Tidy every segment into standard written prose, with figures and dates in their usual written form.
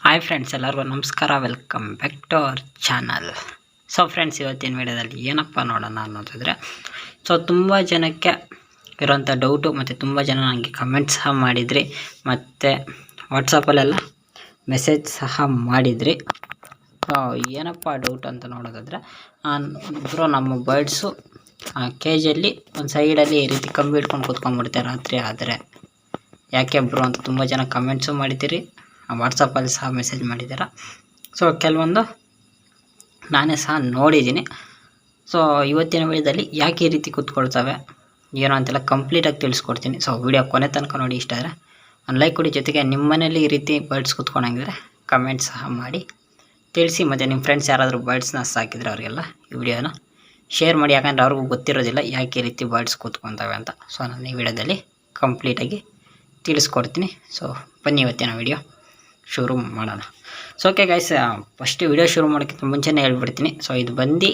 Hi friends, ಎಲ್ಲರಿಗೂ ನಮಸ್ಕಾರ. Welcome back to our channel. So friends, ಇವತ್ತಿನ ವಿಡಿಯೋದಲ್ಲಿ ಏನಪ್ಪ ನೋಡೋಣ ಅನ್ನೋದಾದರೆ, ಸೊ ತುಂಬ ಜನಕ್ಕೆ ಇರೋಂಥ ಡೌಟು ಮತ್ತು ತುಂಬ ಜನ ನನಗೆ ಕಮೆಂಟ್ ಸಹ ಮಾಡಿದ್ರಿ ಮತ್ತು ವಾಟ್ಸಪ್ಪಲ್ಲೆಲ್ಲ ಮೆಸೇಜ್ ಸಹ ಮಾಡಿದ್ರಿ. ಸೊ ಏನಪ್ಪ ಡೌಟ್ ಅಂತ ನೋಡೋದಾದರೆ, ಬ್ರೋ ನಮ್ಮ ಬರ್ಡ್ಸು ಕೇಜಲ್ಲಿ ಒಂದು ಸೈಡಲ್ಲಿ ಈ ರೀತಿ ಕಂಬಿ ಹಿಡ್ಕೊಂಡು ಕೂತ್ಕೊಂಡ್ಬಿಡುತ್ತೆ ರಾತ್ರಿ ಆದರೆ, ಯಾಕೆ ಬ್ರೋ ಅಂತ ತುಂಬ ಜನ ಕಮೆಂಟ್ಸು ಮಾಡಿದ್ದೀರಿ, ವಾಟ್ಸಪ್ಪಲ್ಲಿ ಸಹ ಮೆಸೇಜ್ ಮಾಡಿದ್ದೀರ. ಸೊ ಕೆಲವೊಂದು ನಾನೇ ಸಹ ನೋಡಿದ್ದೀನಿ. ಸೊ ಇವತ್ತಿನ ವಿಡಿಯೋದಲ್ಲಿ ಯಾಕೆ ಈ ರೀತಿ ಕೂತ್ಕೊಳ್ತವೆ ಏನೋ ಅಂತೆಲ್ಲ ಕಂಪ್ಲೀಟಾಗಿ ತಿಳಿಸ್ಕೊಡ್ತೀನಿ. ಸೊ ವಿಡಿಯೋ ಕೊನೆ ತನಕ ನೋಡಿ. ಇಷ್ಟ ಆದರೆ ಒಂದು ಲೈಕ್ ಕೊಡಿ. ಜೊತೆಗೆ ನಿಮ್ಮ ಮನೇಲಿ ಈ ರೀತಿ ಬರ್ಡ್ಸ್ ಕೂತ್ಕೊಂಡಂಗಿದ್ರೆ ಕಮೆಂಟ್ ಸಹ ಮಾಡಿ ತಿಳಿಸಿ. ಮತ್ತು ನಿಮ್ಮ ಫ್ರೆಂಡ್ಸ್ ಯಾರಾದರೂ ಬರ್ಡ್ಸ್ನ ಸಾಕಿದ್ರೆ ಅವರಿಗೆಲ್ಲ ಈ ವಿಡಿಯೋನ ಶೇರ್ ಮಾಡಿ, ಯಾಕಂದರೆ ಅವ್ರಿಗೂ ಗೊತ್ತಿರೋದಿಲ್ಲ ಯಾಕೆ ಈ ರೀತಿ ಬರ್ಡ್ಸ್ ಕೂತ್ಕೊತವೆ ಅಂತ. ಸೊ ನಾನು ಈ ವಿಡಿಯೋದಲ್ಲಿ ಕಂಪ್ಲೀಟಾಗಿ ತಿಳಿಸ್ಕೊಡ್ತೀನಿ. ಸೊ ಬನ್ನಿ ಇವತ್ತಿನ ವಿಡಿಯೋ ಶುರು ಮಾಡೋಣ. So okay guys, first video ಶುರು ಮಾಡೋಕ್ಕಿಂತ ಮುಂಚೆನೇ ಹೇಳ್ಬಿಡ್ತೀನಿ. ಸೊ ಇದು ಬಂದು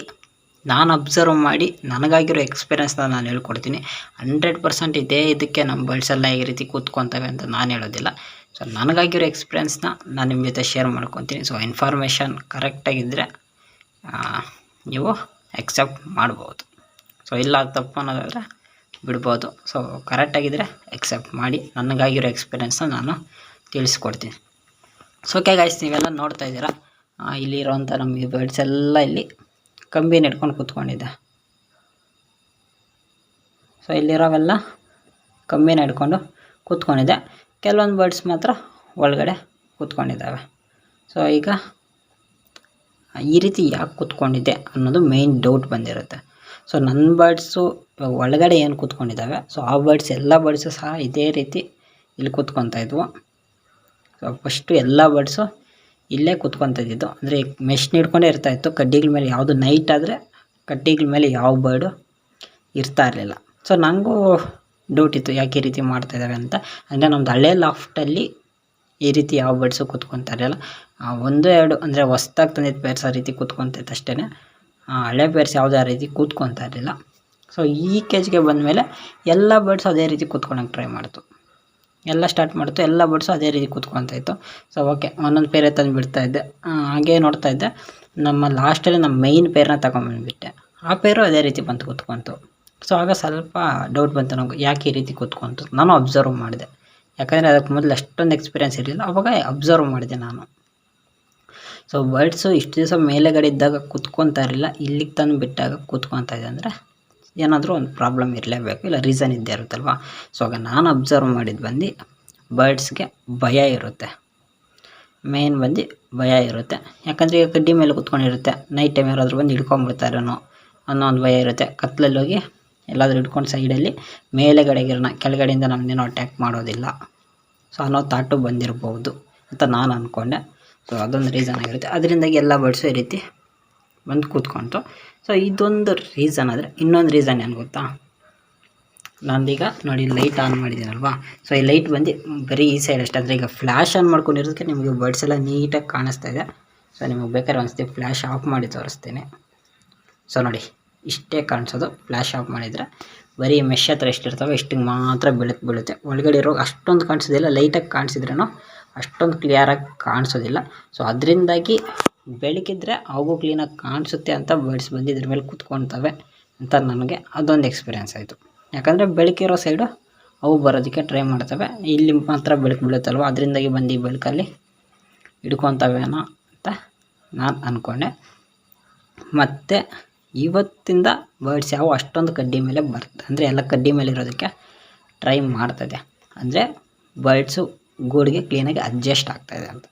ನಾನು ಅಬ್ಸರ್ವ್ ಮಾಡಿ ನನಗಾಗಿರೋ ಎಕ್ಸ್ಪೀರಿಯೆನ್ಸ್ನ ನಾನು ಹೇಳ್ಕೊಡ್ತೀನಿ. 100% ಇದೇ ಇದಕ್ಕೆ ನಮ್ಮ ಬರ್ಡ್ಸ್ ಎಲ್ಲ ಈ ರೀತಿ ಕೂತ್ಕೊತವೆ ಅಂತ ನಾನು ಹೇಳೋದಿಲ್ಲ. ಸೊ ನನಗಾಗಿರೋ ಎಕ್ಸ್ಪೀರಿಯೆನ್ಸ್ನ ನಾನು ನಿಮ್ಮ ಜೊತೆ ಶೇರ್ ಮಾಡ್ಕೊತೀನಿ. ಸೊ ಇನ್ಫಾರ್ಮೇಷನ್ ಕರೆಕ್ಟಾಗಿದ್ದರೆ ನೀವು ಎಕ್ಸೆಪ್ಟ್ ಮಾಡ್ಬೋದು. ಸೊ ಇಲ್ಲ ತಪ್ಪು ಅನ್ನೋದಾದರೆ ಬಿಡ್ಬೋದು. ಸೊ ಕರೆಕ್ಟಾಗಿದ್ದರೆ ಎಕ್ಸೆಪ್ಟ್ ಮಾಡಿ. ನನಗಾಗಿರೋ ಎಕ್ಸ್ಪೀರಿಯೆನ್ಸ್ನ ನಾನು ತಿಳಿಸ್ಕೊಡ್ತೀನಿ. ಸೊ ಓಕೆ ಗೈಸ್, ನೀವೆಲ್ಲ ನೋಡ್ತಾ ಇದ್ದೀರಾ, ಇಲ್ಲಿರೋಂಥ ನಮಗೆ ಬರ್ಡ್ಸ್ ಎಲ್ಲ ಇಲ್ಲಿ ಕಂಬಿನ ಹಿಡ್ಕೊಂಡು ಕೂತ್ಕೊಂಡಿದ್ದೆ. ಸೊ ಇಲ್ಲಿರೋವೆಲ್ಲ ಕಂಬಿನ ಹಿಡ್ಕೊಂಡು ಕೂತ್ಕೊಂಡಿದ್ದೆ. ಕೆಲವೊಂದು ಬರ್ಡ್ಸ್ ಮಾತ್ರ ಒಳಗಡೆ ಕೂತ್ಕೊಂಡಿದ್ದಾವೆ. ಸೊ ಈಗ ಈ ರೀತಿ ಯಾಕೆ ಕೂತ್ಕೊಂಡಿದ್ದೆ ಅನ್ನೋದು ಮೇಯ್ನ್ ಡೌಟ್ ಬಂದಿರುತ್ತೆ. ಸೊ ನನ್ನ ಬರ್ಡ್ಸು ಇವಾಗ ಒಳಗಡೆ ಏನು ಕೂತ್ಕೊಂಡಿದ್ದಾವೆ, ಸೊ ಆ ಬರ್ಡ್ಸ್ ಎಲ್ಲ ಬರ್ಡ್ಸು ಸಹ ಇದೇ ರೀತಿ ಇಲ್ಲಿ ಕೂತ್ಕೊತಾ ಇದ್ವು. ಸೊ ಫಸ್ಟು ಎಲ್ಲ ಬರ್ಡ್ಸು ಇಲ್ಲೇ ಕೂತ್ಕೊತಿದ್ದು, ಅಂದರೆ ಮೆಶ್ನ ಹಿಡ್ಕೊಂಡೇ ಇರ್ತಾಯಿತ್ತು. ಕಡ್ಡಿಗಳ ಮೇಲೆ ಯಾವುದು ನೈಟ್ ಆದರೆ ಕಡ್ಡಿಗಳ ಮೇಲೆ ಯಾವ ಬರ್ಡು ಇರ್ತಾ ಇರಲಿಲ್ಲ. ಸೊ ನನಗೂ ಡೌಟ್ ಇತ್ತು ಯಾಕೆ ಈ ರೀತಿ ಮಾಡ್ತಾಯಿದ್ದಾವೆ ಅಂತ. ಅಂದರೆ ನಮ್ಮದು ಹಳೆ ಲಾಫ್ಟಲ್ಲಿ ಈ ರೀತಿ ಯಾವ ಬರ್ಡ್ಸು ಕೂತ್ಕೊತಾ ಇರಲಿಲ್ಲ. ಒಂದು ಎರಡು ಅಂದರೆ ಹೊಸ್ದಾಗಿ ತಂದಿದ್ದು ಪೇರ್ಸ್ ಆ ರೀತಿ ಕೂತ್ಕೊತೈತೆ ಅಷ್ಟೇ. ಹಳೆ ಪೇರ್ಸ್ ಯಾವುದೇ ಆ ರೀತಿ ಕೂತ್ಕೊತಾ ಇರಲಿಲ್ಲ. ಸೊ ಈ ಕೇಜ್ಗೆ ಬಂದಮೇಲೆ ಎಲ್ಲ ಬರ್ಡ್ಸು ಅದೇ ರೀತಿ ಕೂತ್ಕೊಳಕ್ಕೆ ಟ್ರೈ ಮಾಡ್ತು. ಎಲ್ಲ ಸ್ಟಾರ್ಟ್ ಮಾಡ್ತು, ಎಲ್ಲ ಬರ್ಡ್ಸು ಅದೇ ರೀತಿ ಕೂತ್ಕೊತಾ ಇತ್ತು. ಸೊ ಓಕೆ, ಒಂದೊಂದು ಪೇರೆ ತಂದು ಬಿಡ್ತಾಯಿದ್ದೆ. ಹಾಗೇ ನೋಡ್ತಾ ಇದ್ದೆ, ನಮ್ಮ ಲಾಸ್ಟಲ್ಲಿ ನಮ್ಮ ಮೈನ್ ಪೇರನ್ನ ತಗೊಂಬಂದುಬಿಟ್ಟೆ. ಆ ಪೇರು ಅದೇ ರೀತಿ ಬಂತು ಕೂತ್ಕೊಂತು. ಸೊ ಆಗ ಸ್ವಲ್ಪ ಡೌಟ್ ಬಂತು ನಮಗೆ, ಯಾಕೆ ಈ ರೀತಿ ಕೂತ್ಕೊಂತು. ನಾನು ಅಬ್ಸರ್ವ್ ಮಾಡಿದೆ, ಯಾಕಂದರೆ ಅದಕ್ಕೆ ಮೊದಲು ಅಷ್ಟೊಂದು ಎಕ್ಸ್ಪೀರಿಯೆನ್ಸ್ ಇರಲಿಲ್ಲ. ಅವಾಗ ಅಬ್ಸರ್ವ್ ಮಾಡಿದೆ ನಾನು. ಸೊ ಬರ್ಡ್ಸು ಇಷ್ಟು ದಿವಸ ಮೇಲೆಗಡೆ ಇದ್ದಾಗ ಕೂತ್ಕೊತಾ ಇರಲಿಲ್ಲ, ಇಲ್ಲಿಗೆ ತಂದು ಬಿಟ್ಟಾಗ ಕೂತ್ಕೊತಾ ಇದೆ ಅಂದರೆ ಏನಾದರೂ ಒಂದು ಪ್ರಾಬ್ಲಮ್ ಇರಲೇಬೇಕು, ಇಲ್ಲ ರೀಸನ್ ಇದ್ದೇ ಇರುತ್ತಲ್ವ. ಸೊ ಆಗ ನಾನು ಅಬ್ಸರ್ವ್ ಮಾಡಿದ್ದು ಬಂದು ಬರ್ಡ್ಸ್ಗೆ ಭಯ ಇರುತ್ತೆ. ಮೇನ್ ಬಂದು ಭಯ ಇರುತ್ತೆ. ಯಾಕಂದರೆ ಈಗ ಕಡ್ಡಿ ಮೇಲೆ ಕೂತ್ಕೊಂಡಿರುತ್ತೆ, ನೈಟ್ ಟೈಮ್ ಯಾರಾದರೂ ಬಂದು ಹಿಡ್ಕೊಂಬಿಡ್ತಾರೇನೋ ಅನ್ನೋ ಒಂದು ಭಯ ಇರುತ್ತೆ. ಕತ್ಲಲ್ಲಿ ಹೋಗಿ ಎಲ್ಲಾದರೂ ಹಿಡ್ಕೊಂಡು ಸೈಡಲ್ಲಿ ಮೇಲೆಗಡೆಗಿರೋಣ, ಕೆಳಗಡೆಯಿಂದ ನಮ್ಮನ್ನೇನೋ ಅಟ್ಯಾಕ್ ಮಾಡೋದಿಲ್ಲ ಸೊ ಅನ್ನೋ ಥಾಟು ಬಂದಿರ್ಬೋದು ಅಂತ ನಾನು ಅಂದ್ಕೊಂಡೆ. ಸೊ ಅದೊಂದು ರೀಸನ್ ಆಗಿರುತ್ತೆ. ಅದರಿಂದಾಗಿ ಎಲ್ಲ ಬರ್ಡ್ಸು ಈ ರೀತಿ ಬಂದು ಕೂತ್ಕೊಂತು. ಸೊ ಇದೊಂದು ರೀಸನ್ ಆದರೆ, ಇನ್ನೊಂದು ರೀಸನ್ ಏನು ಗೊತ್ತಾ, ನಂದೀಗ ನೋಡಿ ಲೈಟ್ ಆನ್ ಮಾಡಿದ್ದೀನಲ್ವಾ. ಸೊ ಈ ಲೈಟ್ ಬಂದು ಬರೀ ಈ ಸೈಡ್ ಅಷ್ಟೇ. ಅಂದರೆ ಈಗ ಫ್ಲ್ಯಾಶ್ ಆನ್ ಮಾಡ್ಕೊಂಡಿರೋದಕ್ಕೆ ನಿಮಗೆ ಬರ್ಡ್ಸ್ ಎಲ್ಲ ನೀಟಾಗಿ ಕಾಣಿಸ್ತಾ ಇದೆ. ಸೊ ನಿಮಗೆ ಬೇಕಾದ್ರೆ ಒಂದ್ಸತಿ ಫ್ಲ್ಯಾಶ್ ಆಫ್ ಮಾಡಿ ತೋರಿಸ್ತೀನಿ. ಸೊ ನೋಡಿ, ಇಷ್ಟೇ ಕಾಣಿಸೋದು. ಫ್ಲ್ಯಾಶ್ ಆಫ್ ಮಾಡಿದರೆ ಬರೀ ಮೆಶ್ ಹತ್ರ ಎಷ್ಟಿರ್ತವೆ ಇಷ್ಟಿಗೆ ಮಾತ್ರ ಬೆಳಕು ಬೀಳುತ್ತೆ. ಒಳಗಡೆ ಇರೋ ಅಷ್ಟೊಂದು ಕಾಣಿಸೋದಿಲ್ಲ. ಲೈಟಾಗಿ ಕಾಣಿಸಿದ್ರೂ ಅಷ್ಟೊಂದು ಕ್ಲಿಯರಾಗಿ ಕಾಣಿಸೋದಿಲ್ಲ. ಸೊ ಅದರಿಂದಾಗಿ ಬೆಳಕಿದ್ರೆ ಅವು ಕ್ಲೀನಾಗಿ ಕಾಣಿಸುತ್ತೆ ಅಂತ ಬರ್ಡ್ಸ್ ಬಂದು ಇದ್ರ ಮೇಲೆ ಕೂತ್ಕೊಳ್ತವೆ ಅಂತ ನನಗೆ ಅದೊಂದು ಎಕ್ಸ್ಪೀರಿಯೆನ್ಸ್ ಆಯಿತು. ಯಾಕಂದರೆ ಬೆಳಕಿರೋ ಸೈಡು ಅವು ಬರೋದಕ್ಕೆ ಟ್ರೈ ಮಾಡ್ತವೆ, ಇಲ್ಲಿ ಮಾತ್ರ ಬೆಳಕು ಬೀಳುತ್ತಲ್ವ, ಅದರಿಂದಾಗಿ ಬಂದು ಈ ಬೆಳಕಲ್ಲಿ ಹಿಡ್ಕೊತವೇನೋ ಅಂತ ನಾನು ಅಂದ್ಕೊಂಡೆ. ಮತ್ತು ಇವತ್ತಿಂದ ಬರ್ಡ್ಸ್ ಯಾವ ಅಷ್ಟೊಂದು ಕಡ್ಡಿ ಮೇಲೆ ಅಂದರೆ ಎಲ್ಲ ಕಡ್ಡಿ ಮೇಲೆ ಇರೋದಕ್ಕೆ ಟ್ರೈ ಮಾಡ್ತದೆ. ಅಂದರೆ ಬರ್ಡ್ಸು ಗೂಡಿಗೆ ಕ್ಲೀನಾಗಿ ಅಡ್ಜಸ್ಟ್ ಆಗ್ತಾಯಿದೆ ಅಂತ.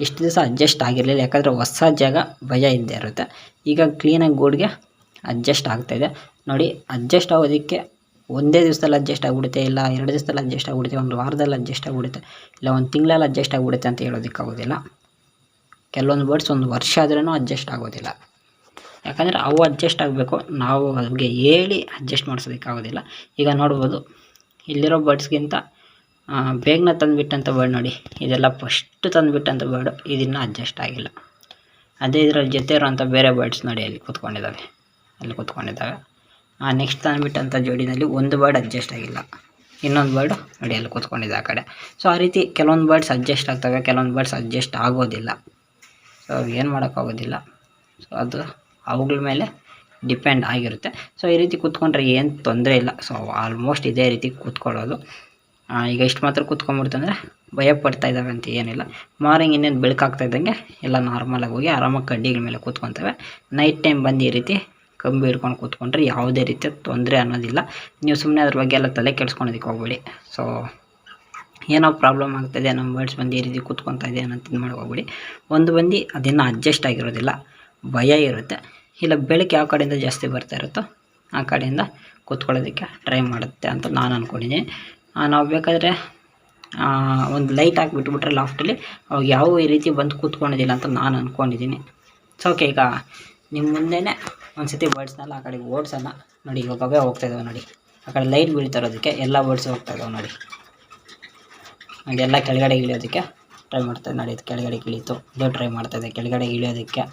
ಇಷ್ಟು ದಿವಸ ಅಡ್ಜಸ್ಟ್ ಆಗಿರಲಿಲ್ಲ, ಯಾಕಂದರೆ ಹೊಸ ಜಾಗ ಭಯ ಇದ್ದೇ ಇರುತ್ತೆ. ಈಗ ಕ್ಲೀನಾಗಿ ಗೂಡಿಗೆ ಅಡ್ಜಸ್ಟ್ ಆಗ್ತಾಯಿದೆ. ನೋಡಿ, ಅಡ್ಜಸ್ಟ್ ಆಗೋದಕ್ಕೆ ಒಂದೇ ದಿವಸದಲ್ಲಿ ಅಡ್ಜಸ್ಟ್ ಆಗಿಬಿಡುತ್ತೆ, ಇಲ್ಲ 2 ದಿವಸದಲ್ಲಿ ಅಡ್ಜಸ್ಟ್ ಆಗಿಬಿಡುತ್ತೆ, ಒಂದು ವಾರದಲ್ಲಿ ಅಡ್ಜಸ್ಟ್ ಆಗಿಬಿಡುತ್ತೆ, ಇಲ್ಲ ಒಂದು ತಿಂಗಳಲ್ಲಿ ಅಡ್ಜಸ್ಟ್ ಆಗಿಬಿಡುತ್ತೆ ಅಂತ ಹೇಳೋದಕ್ಕಾಗೋದಿಲ್ಲ. ಕೆಲವೊಂದು ಬರ್ಡ್ಸ್ ಒಂದು ವರ್ಷ ಆದ್ರೂ ಅಡ್ಜಸ್ಟ್ ಆಗೋದಿಲ್ಲ. ಯಾಕಂದರೆ ಅವು ಅಡ್ಜಸ್ಟ್ ಆಗಬೇಕು, ನಾವು ಅವ್ರಿಗೆ ಹೇಳಿ ಅಡ್ಜಸ್ಟ್ ಮಾಡಿಸೋದಕ್ಕಾಗೋದಿಲ್ಲ. ಈಗ ನೋಡ್ಬೋದು ಇಲ್ಲಿರೋ ಬರ್ಡ್ಸ್ಗಿಂತ ಬೇಗನೆ ತಂದುಬಿಟ್ಟಂಥ ಬರ್ಡ್ ನೋಡಿ, ಇದೆಲ್ಲ ಫಸ್ಟ್ ತಂದುಬಿಟ್ಟಂಥ ಬರ್ಡು, ಇದನ್ನು ಅಡ್ಜಸ್ಟ್ ಆಗಿಲ್ಲ. ಅದೇ ಇದರಲ್ಲಿ ಜೊತೆ ಇರೋಂಥ ಬೇರೆ ಬರ್ಡ್ಸ್ ನೋಡಿ ಅಲ್ಲಿ ಕೂತ್ಕೊಂಡಿದ್ದಾವೆ. ನೆಕ್ಸ್ಟ್ ತಂದುಬಿಟ್ಟಂಥ ಜೋಡಿನಲ್ಲಿ ಒಂದು ಬರ್ಡ್ ಅಡ್ಜಸ್ಟ್ ಆಗಿಲ್ಲ, ಇನ್ನೊಂದು ಬರ್ಡು ನೋಡಿ ಅಲ್ಲಿ ಕೂತ್ಕೊಂಡಿದೆ ಆ ಕಡೆ. ಸೊ ಆ ರೀತಿ ಕೆಲವೊಂದು ಬರ್ಡ್ಸ್ ಅಡ್ಜಸ್ಟ್ ಆಗ್ತವೆ, ಕೆಲವೊಂದು ಬರ್ಡ್ಸ್ ಅಡ್ಜಸ್ಟ್ ಆಗೋದಿಲ್ಲ. ಸೊ ಏನು ಮಾಡೋಕ್ಕಾಗೋದಿಲ್ಲ. ಸೊ ಅದು ಅವುಗಳ ಮೇಲೆ ಡಿಪೆಂಡ್ ಆಗಿರುತ್ತೆ. ಸೊ ಈ ರೀತಿ ಕೂತ್ಕೊಂಡ್ರೆ ಏನು ತೊಂದರೆ ಇಲ್ಲ. ಸೊ ಆಲ್ಮೋಸ್ಟ್ ಇದೇ ರೀತಿ ಕೂತ್ಕೊಳ್ಳೋದು. ಈಗ ಇಷ್ಟು ಮಾತ್ರ ಕೂತ್ಕೊಂಡ್ಬಿಡ್ತಂದರೆ ಭಯ ಪಡ್ತಾ ಇದ್ದಾವೆ ಅಂತ ಏನಿಲ್ಲ. ಮಾರ್ನಿಂಗ್ ಇನ್ನೇನು ಬೆಳಕಾಗ್ತಾ ಇದ್ದಂಗೆ ಎಲ್ಲ ನಾರ್ಮಲಾಗಿ ಹೋಗಿ ಆರಾಮಾಗಿ ಕಡ್ಡಿಗಳ ಮೇಲೆ ಕೂತ್ಕೊತವೆ. ನೈಟ್ ಟೈಮ್ ಬಂದು ಈ ರೀತಿ ಕಂಬಿ ಹಿಡ್ಕೊಂಡು ಕೂತ್ಕೊಂಡ್ರೆ ಯಾವುದೇ ರೀತಿಯ ತೊಂದರೆ ಅನ್ನೋದಿಲ್ಲ. ನೀವು ಸುಮ್ಮನೆ ಅದ್ರ ಬಗ್ಗೆ ಎಲ್ಲ ತಲೆ ಕೆಡಿಸ್ಕೊಳೋದಕ್ಕೆ ಹೋಗ್ಬೇಡಿ. ಸೊ ಏನೋ ಪ್ರಾಬ್ಲಮ್ ಆಗ್ತಾಯಿದೆ, ನಮ್ಮ ಬರ್ಡ್ಸ್ ಬಂದು ಈ ರೀತಿ ಕೂತ್ಕೊತಾ ಇದೆ ಅನ್ನೋ ಇದು ಮಾಡಿ ಹೋಗ್ಬೇಡಿ. ಒಂದು ಬಂದು ಅದಿನ್ನೂ ಅಡ್ಜಸ್ಟ್ ಆಗಿರೋದಿಲ್ಲ, ಭಯ ಇರುತ್ತೆ. ಇಲ್ಲ ಬೆಳಕು ಯಾವ ಕಡೆಯಿಂದ ಜಾಸ್ತಿ ಬರ್ತಾ ಇರುತ್ತೋ ಆ ಕಡೆಯಿಂದ ಕೂತ್ಕೊಳ್ಳೋದಕ್ಕೆ ಟ್ರೈ ಮಾಡುತ್ತೆ ಅಂತ ನಾನು ಅಂದ್ಕೊಂಡಿದ್ದೀನಿ. ನಾವು ಬೇಕಾದರೆ ಒಂದು ಲೈಟ್ ಹಾಕಿಬಿಟ್ಬಿಟ್ರೆ ಲಾಫ್ಟಲ್ಲಿ ಅವಾಗ ಯಾವ ಈ ರೀತಿ ಬಂದು ಕೂತ್ಕೊಂಡಿದ್ದಿಲ್ಲ ಅಂತ ನಾನು ಅಂದ್ಕೊಂಡಿದ್ದೀನಿ. ಸೊ ಓಕೆ, ಈಗ ನಿಮ್ಮ ಮುಂದೆನೇ ಒಂದು ಸತಿ ಬರ್ಡ್ಸ್ನೆಲ್ಲ ಆ ಕಡೆಗೆ ಓಡಿಸೋಣ. ನೋಡಿ ಇವಾಗವೇ ಹೋಗ್ತಾಯಿದ್ದಾವೆ ನೋಡಿ, ಆ ಕಡೆ ಲೈಟ್ ಬೀಳ್ತಾ ಇರೋದಕ್ಕೆ ಎಲ್ಲ ಬರ್ಡ್ಸ್ ಹೋಗ್ತಾಯಿದ್ದಾವೆ ನೋಡಿ. ಅದೆಲ್ಲ ಕೆಳಗಡೆ ಇಳಿಯೋದಕ್ಕೆ ಟ್ರೈ ಮಾಡ್ತಾಯಿದ್ದೆ ನೋಡಿ. ಇದು ಕೆಳಗಡೆ ಇಳೀತು, ಇದು ಟ್ರೈ ಮಾಡ್ತಾಯಿದ್ದೆ ಕೆಳಗಡೆ ಇಳಿಯೋದಕ್ಕೆ.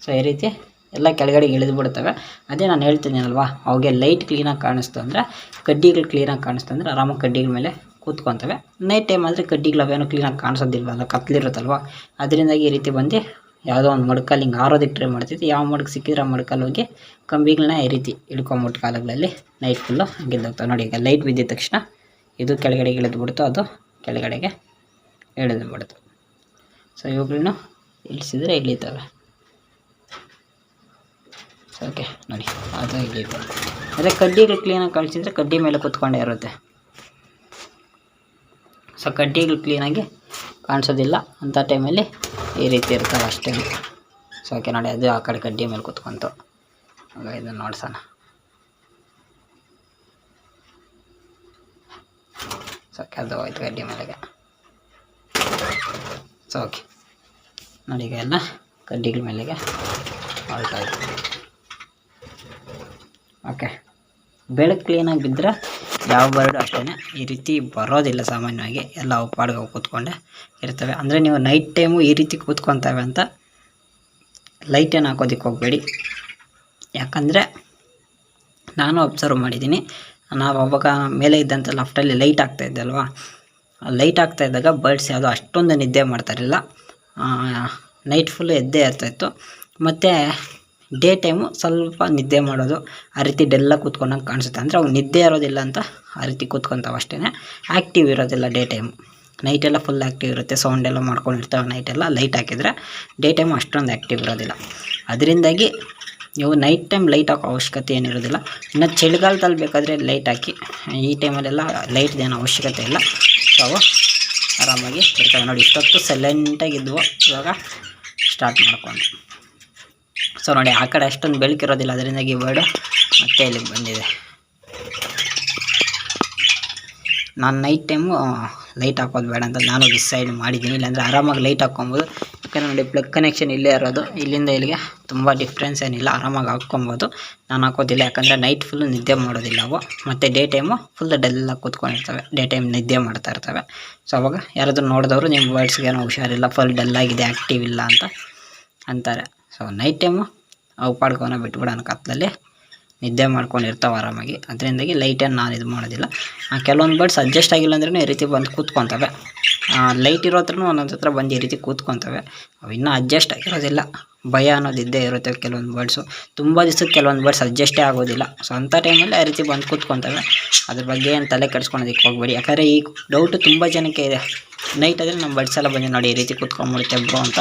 ಸೊ ಈ ರೀತಿ ಎಲ್ಲ ಕೆಳಗಡೆ ಇಳಿದು ಬಿಡ್ತವೆ. ಅದೇ ನಾನು ಹೇಳ್ತಿದ್ದೀನಲ್ವ, ಅವಾಗೆ ಲೈಟ್ ಕ್ಲೀನಾಗಿ ಕಾಣಿಸ್ತು ಅಂದರೆ, ಕಡ್ಡಿಗಳು ಕ್ಲೀನಾಗಿ ಕಾಣಿಸ್ತು ಅಂದರೆ ಆರಾಮಾಗಿ ಕಡ್ಡಿಗಳ ಮೇಲೆ ಕೂತ್ಕೊತವೆ. ನೈಟ್ ಟೈಮ್ ಆದರೆ ಕಡ್ಡಿಗಳು ಅವೇನೋ ಕ್ಲೀನಾಗಿ ಕಾಣಿಸೋದಿಲ್ವಲ್ಲ, ಕತ್ಲಿರುತ್ತಲ್ವ, ಅದರಿಂದಾಗಿ ಈ ರೀತಿ ಬಂದು ಯಾವುದೋ ಒಂದು ಮಡ್ಕಲ್ಲಿ ಹಿಂಗೆ ಆರೋದಕ್ಕೆ ಟ್ರೈ ಮಾಡ್ತೈತಿ. ಯಾವ ಮಡ್ಕ ಸಿಕ್ಕಿದ್ರೆ ಆ ಮಡ್ಕಲ್ಲಿ ಹೋಗಿ ಕಂಬಿಗಳನ್ನ ಈ ರೀತಿ ಹಿಡ್ಕೊಂಬಿಟ್ಟು ಕಾಲಗಳಲ್ಲಿ ನೈಟ್ ಫುಲ್ಲು ಗೆದ್ದೋಗ್ತವೆ ನೋಡಿ. ಈಗ ಲೈಟ್ ಬಿದ್ದಿದ ತಕ್ಷಣ ಇದು ಕೆಳಗಡೆಗೆ ಇಳಿದು ಬಿಡ್ತು, ಅದು ಕೆಳಗಡೆಗೆ ಇಳಿದು ಬಿಡ್ತು. ಸೊ ಇವುಗಳನ್ನ ಇಳಿಸಿದರೆ ಇಳಿತವೆ. ಸೊ ಓಕೆ ನೋಡಿ, ಅದು ಇಳಿತು. ಅದೇ ಕಡ್ಡಿಗಳು ಕ್ಲೀನಾಗಿ ಕಳಿಸಿದ್ರೆ ಕಡ್ಡಿ ಮೇಲೆ ಕೂತ್ಕೊಂಡೇ ಇರುತ್ತೆ. ಸೊ ಕಡ್ಡಿಗಳು ಕ್ಲೀನಾಗಿ ಕಾಣಿಸೋದಿಲ್ಲ ಅಂಥ ಟೈಮಲ್ಲಿ ಈ ರೀತಿ ಇರ್ತವೆ ಅಷ್ಟೇ. ಸೊ ಓಕೆ ನೋಡಿ, ಅದು ಆ ಕಡೆ ಕಡ್ಡಿ ಮೇಲೆ ಕೂತ್ಕೊಂತು. ಆಗ ಇದನ್ನು ನೋಡ್ಸೋಣ. ಸೊ ಓಕೆ, ಅದು ಹೋಯ್ತು ಕಡ್ಡಿ ಮೇಲೆಗೆ. ಸೊ ಓಕೆ ನೋಡಿ, ಈಗ ಎಲ್ಲ ಕಡ್ಡಿಗಳ ಮೇಲೆಗೆ ಹೊರಟಾಯ್ತು. ಓಕೆ, ಬೆಳಕು ಕ್ಲೀನಾಗಿ ಬಿದ್ದರೆ ಯಾವ ಬರ್ಡು ಅಷ್ಟೇ ಈ ರೀತಿ ಬರೋದಿಲ್ಲ ಸಾಮಾನ್ಯವಾಗಿ. ಎಲ್ಲ ಅವು ಪಾಡ್ಗೆ ಕೂತ್ಕೊಂಡೆ ಇರ್ತವೆ. ಅಂದರೆ ನೀವು ನೈಟ್ ಟೈಮು ಈ ರೀತಿ ಕೂತ್ಕೊತವೆ ಅಂತ ಲೈಟ್ ಏನು ಹಾಕೋದಕ್ಕೆ ಹೋಗಬೇಡಿ. ಯಾಕಂದರೆ ನಾನು ಅಬ್ಸರ್ವ್ ಮಾಡಿದ್ದೀನಿ, ನಾವು ಅವಾಗ ಮೇಲೆ ಇದ್ದಂಥ ಲಾಫ್ಟಲ್ಲಿ ಲೈಟ್ ಆಗ್ತಾಯಿದ್ದೆ ಅಲ್ವಾ, ಲೈಟ್ ಆಗ್ತಾಯಿದ್ದಾಗ ಬರ್ಡ್ಸ್ ಯಾವುದೋ ಅಷ್ಟೊಂದು ನಿದ್ದೆ ಮಾಡ್ತಾರಿಲ್ಲ, ನೈಟ್ ಫುಲ್ಲು ಎದ್ದೇ ಇರ್ತಾಯಿತ್ತು. ಮತ್ತು ಡೇ ಟೈಮು ಸ್ವಲ್ಪ ನಿದ್ದೆ ಮಾಡೋದು, ಆ ರೀತಿ ಡೆಲ್ಲಾಗಿ ಕೂತ್ಕೊಂಡಂಗೆ ಕಾಣಿಸುತ್ತೆ. ಅಂದರೆ ಅವಾಗ ನಿದ್ದೆ ಇರೋದಿಲ್ಲ ಅಂತ ಆ ರೀತಿ ಕೂತ್ಕೊತಾವೆ ಅಷ್ಟೇ, ಆ್ಯಕ್ಟಿವ್ ಇರೋದಿಲ್ಲ ಡೇ ಟೈಮು. ನೈಟೆಲ್ಲ ಫುಲ್ ಆ್ಯಕ್ಟಿವ್ ಇರುತ್ತೆ, ಸೌಂಡೆಲ್ಲ ಮಾಡ್ಕೊಂಡಿರ್ತವೆ ನೈಟೆಲ್ಲ. ಲೈಟ್ ಹಾಕಿದರೆ ಡೇ ಟೈಮು ಅಷ್ಟೊಂದು ಆ್ಯಕ್ಟಿವ್ ಇರೋದಿಲ್ಲ. ಅದರಿಂದಾಗಿ ನೀವು ನೈಟ್ ಟೈಮ್ ಲೈಟ್ ಹಾಕೋ ಅವಶ್ಯಕತೆ ಏನಿರೋದಿಲ್ಲ. ಇನ್ನು ಚಳಿಗಾಲದಲ್ಲಿ ಬೇಕಾದರೆ ಲೈಟ್ ಹಾಕಿ, ಈ ಟೈಮಲ್ಲೆಲ್ಲ ಲೈಟ್ದೇನು ಅವಶ್ಯಕತೆ ಇಲ್ಲ. ಸೊ ಅವು ಆರಾಮಾಗಿ ಇರ್ತವೆ ನೋಡಿ. ಇಷ್ಟೊತ್ತು ಸೈಲೆಂಟಾಗಿದ್ವು, ಇವಾಗ ಸ್ಟಾರ್ಟ್ ಮಾಡ್ಕೊಂಡು. ಸೊ ನೋಡಿ, ಆ ಕಡೆ ಅಷ್ಟೊಂದು ಬೆಳಕಿರೋದಿಲ್ಲ, ಅದರಿಂದಾಗಿ ಬರ್ಡು ಮತ್ತೆ ಇಲ್ಲಿಗೆ ಬಂದಿದೆ. ನಾನು ನೈಟ್ ಟೈಮು ಲೈಟ್ ಹಾಕೋದು ಬೇಡ ಅಂತ ನಾನು ಡಿಸೈಡ್ ಮಾಡಿದ್ದೀನಿ. ಇಲ್ಲಾಂದರೆ ಆರಾಮಾಗಿ ಲೈಟ್ ಹಾಕ್ಕೊಬೋದು. ಯಾಕಂದರೆ ನೋಡಿ, ಪ್ಲಗ್ ಕನೆಕ್ಷನ್ ಇಲ್ಲೇ ಇರೋದು, ಇಲ್ಲಿಂದ ಇಲ್ಲಿಗೆ ತುಂಬ ಡಿಫ್ರೆನ್ಸ್ ಏನಿಲ್ಲ, ಆರಾಮಾಗಿ ಹಾಕ್ಕೊಬೋದು. ನಾನು ಹಾಕೋದಿಲ್ಲ, ಯಾಕಂದರೆ ನೈಟ್ ಫುಲ್ಲು ನಿದ್ದೆ ಮಾಡೋದಿಲ್ಲ ಅವು. ಮತ್ತು ಡೇ ಟೈಮು ಫುಲ್ ಡೆಲ್ಲಾಗಿ ಕೂತ್ಕೊಂಡಿರ್ತವೆ, ಡೇ ಟೈಮ್ ನಿದ್ದೆ ಮಾಡ್ತಾ ಇರ್ತವೆ. ಸೊ ಅವಾಗ ಯಾರಾದರೂ ನೋಡಿದವರು ನಿಮ್ಮ ಬರ್ಡ್ಸ್ಗೇನೋ ಹುಷಾರಿಲ್ಲ, ಫುಲ್ ಡಲ್ಲಾಗಿದೆ, ಆ್ಯಕ್ಟಿವ್ ಇಲ್ಲ ಅಂತ ಅಂತಾರೆ. ಸೊ ನೈಟ್ ಟೈಮು ಅವು ಪಾಡ್ಕೋನ ಬಿಟ್ಬಿಡೋಣ, ಕತ್ತಲಲ್ಲಿ ನಿದ್ದೆ ಮಾಡ್ಕೊಂಡಿರ್ತಾವೆ ಆರಾಮಾಗಿ. ಅದರಿಂದಾಗಿ ಲೈಟನ್ನು ನಾನು ಇದು ಮಾಡೋದಿಲ್ಲ. ಕೆಲವೊಂದು ಬರ್ಡ್ಸ್ ಅಡ್ಜಸ್ಟ್ ಆಗಿಲ್ಲ ಅಂದ್ರೂ ಈ ರೀತಿ ಬಂದು ಕೂತ್ಕೊತವೆ. ಲೈಟ್ ಇರೋ ಹತ್ರನೂ ಒಂದೊಂದು ಹತ್ರ ಬಂದು ಈ ರೀತಿ ಕೂತ್ಕೊತವೆ. ಅವು ಇನ್ನೂ ಅಡ್ಜಸ್ಟ್ ಆಗಿರೋದಿಲ್ಲ, ಭಯ ಅನ್ನೋದು ಇದ್ದೇ ಇರುತ್ತೆ ಕೆಲವೊಂದು ಬರ್ಡ್ಸು. ತುಂಬ ದಿವಸಕ್ಕೆ ಕೆಲವೊಂದು ಬರ್ಡ್ಸ್ ಅಡ್ಜಸ್ಟೇ ಆಗೋದಿಲ್ಲ. ಸೊ ಅಂಥ ಟೈಮಲ್ಲಿ ಆ ರೀತಿ ಬಂದು ಕೂತ್ಕೊತವೆ. ಅದ್ರ ಬಗ್ಗೆ ಏನು ತಲೆ ಕೆಡಿಸ್ಕೊಳೋದಕ್ಕೆ ಹೋಗ್ಬೇಡಿ. ಯಾಕಂದರೆ ಈ ಡೌಟು ತುಂಬ ಜನಕ್ಕೆ ಇದೆ. ನೈಟ್ ಆದರೆ ನಮ್ಮ ಬರ್ಡ್ಸ್ ಎಲ್ಲ ಬಂದು ನೋಡಿ ಈ ರೀತಿ ಕೂತ್ಕೊಂಡ್ಬಿಡುತ್ತೆ ಬ್ರೋ ಅಂತ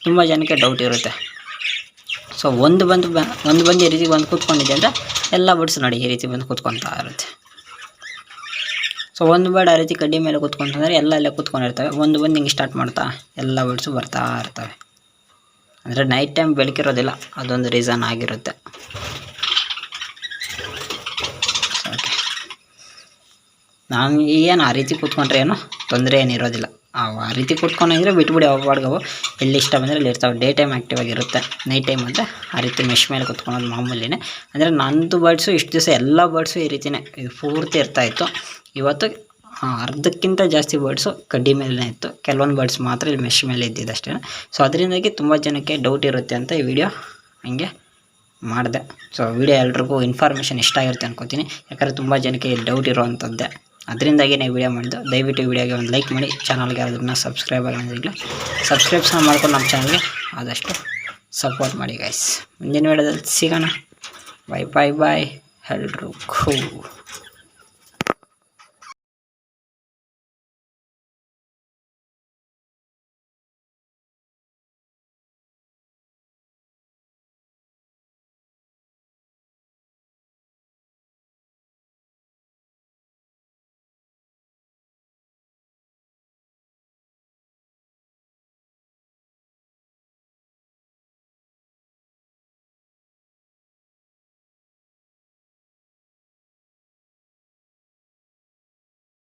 ತುಂಬ ಜನಕ್ಕೆ ಡೌಟ್ ಇರುತ್ತೆ. ಸೊ ಒಂದು ಬಂದು ಈ ರೀತಿ ಬಂದು ಕೂತ್ಕೊಂಡಿದೆ ಅಂದರೆ ಎಲ್ಲ ಬರ್ಡ್ಸ್ ನೋಡಿ ಈ ರೀತಿ ಬಂದು ಕೂತ್ಕೊತಾ ಇರುತ್ತೆ. ಸೊ ಒಂದು ಬರ್ಡ್ ಆ ರೀತಿ ಕಡ್ಡಿ ಮೇಲೆ ಕೂತ್ಕೊಂತಂದರೆ ಎಲ್ಲ ಅಲ್ಲೇ ಕೂತ್ಕೊಂಡಿರ್ತವೆ. ಒಂದು ಬಂದು ಹಿಂಗೆ ಸ್ಟಾರ್ಟ್ ಮಾಡ್ತಾ ಎಲ್ಲ ಬರ್ಡ್ಸು ಬರ್ತಾ ಇರ್ತವೆ. ಅಂದರೆ ನೈಟ್ ಟೈಮ್ ಬೆಳಕಿರೋದಿಲ್ಲ, ಅದೊಂದು ರೀಸನ್ ಆಗಿರುತ್ತೆ. ಓಕೆ, ನಾನು ಏನು ಆ ರೀತಿ ಕೂತ್ಕೊಂಡ್ರೆ ಏನೋ ತೊಂದರೆ ಏನಿರೋದಿಲ್ಲ. ಆ ರೀತಿ ಕೂತ್ಕೊಂಡಿದ್ರೆ ಬಿಟ್ಬಿಡಿ, ಅವು ಎಲ್ಲಿ ಇಷ್ಟ ಬಂದರೆ ಅಲ್ಲಿ ಇರ್ತಾವೆ. ಡೇ ಟೈಮ್ ಆ್ಯಕ್ಟಿವ್ ಆಗಿರುತ್ತೆ, ನೈಟ್ ಟೈಮ್ ಅಂದರೆ ಆ ರೀತಿ ಮೆಶ್ ಮೇಲೆ ಕೂತ್ಕೊಳ್ಳೋದು ಮಾಮೂಲಿನೇ. ಅಂದರೆ ನಂದು ಬರ್ಡ್ಸು ಇಷ್ಟು ದಿವಸ ಎಲ್ಲ ಬರ್ಡ್ಸು ಈ ರೀತಿಯೇ ಇದು ಪೂರ್ತಿ ಇರ್ತಾಯಿತ್ತು. ಇವತ್ತು ಅರ್ಧಕ್ಕಿಂತ ಜಾಸ್ತಿ ಬರ್ಡ್ಸು ಕಡ್ಡಿ ಮೇಲೇ ಇತ್ತು, ಕೆಲವೊಂದು ಬರ್ಡ್ಸ್ ಮಾತ್ರ ಇಲ್ಲಿ ಮೆಶ್ ಮೇಲೆ ಇದ್ದಿದ್ದಷ್ಟೇ. ಸೊ ಅದರಿಂದಾಗಿ ತುಂಬ ಜನಕ್ಕೆ ಡೌಟ್ ಇರುತ್ತೆ ಅಂತ ಈ ವಿಡಿಯೋ ಹಂಗೆ ಮಾಡಿದೆ. ಸೊ ವಿಡಿಯೋ ಎಲ್ರಿಗೂ ಇನ್ಫಾರ್ಮೇಷನ್ ಇಷ್ಟ ಆಗಿರುತ್ತೆ ಅನ್ಕೋತೀನಿ, ಯಾಕಂದರೆ ತುಂಬ ಜನಕ್ಕೆ ಡೌಟ್ ಇರೋವಂಥದ್ದೇ. ಅದರಿಂದಾಗಿ ನಾನು ವಿಡಿಯೋ ಮಾಡಿದ್ದು. ದಯವಿಟ್ಟು ಈ ವಿಡಿಯೋಗೆ ಒಂದು ಲೈಕ್ ಮಾಡಿ, ಚಾನಲ್ಗೆ ಅದನ್ನ ಸಬ್ಸ್ಕ್ರೈಬ್ ಆಗಿಲ್ಲ ಸಬ್ಸ್ಕ್ರೈಬ್ ಮಾಡ್ಕೊಂಡು ನಮ್ಮ ಚಾನಲ್ಗೆ ಆದಷ್ಟು ಸಪೋರ್ಟ್ ಮಾಡಿ ಗೈಸ್. ಮುಂದಿನ ವಿಡಿಯೋದಲ್ಲಿ ಸಿಗೋಣ. ಬಾಯ್ ಬಾಯ್ ಬಾಯ್ ಎಲ್ರಿಗೂ.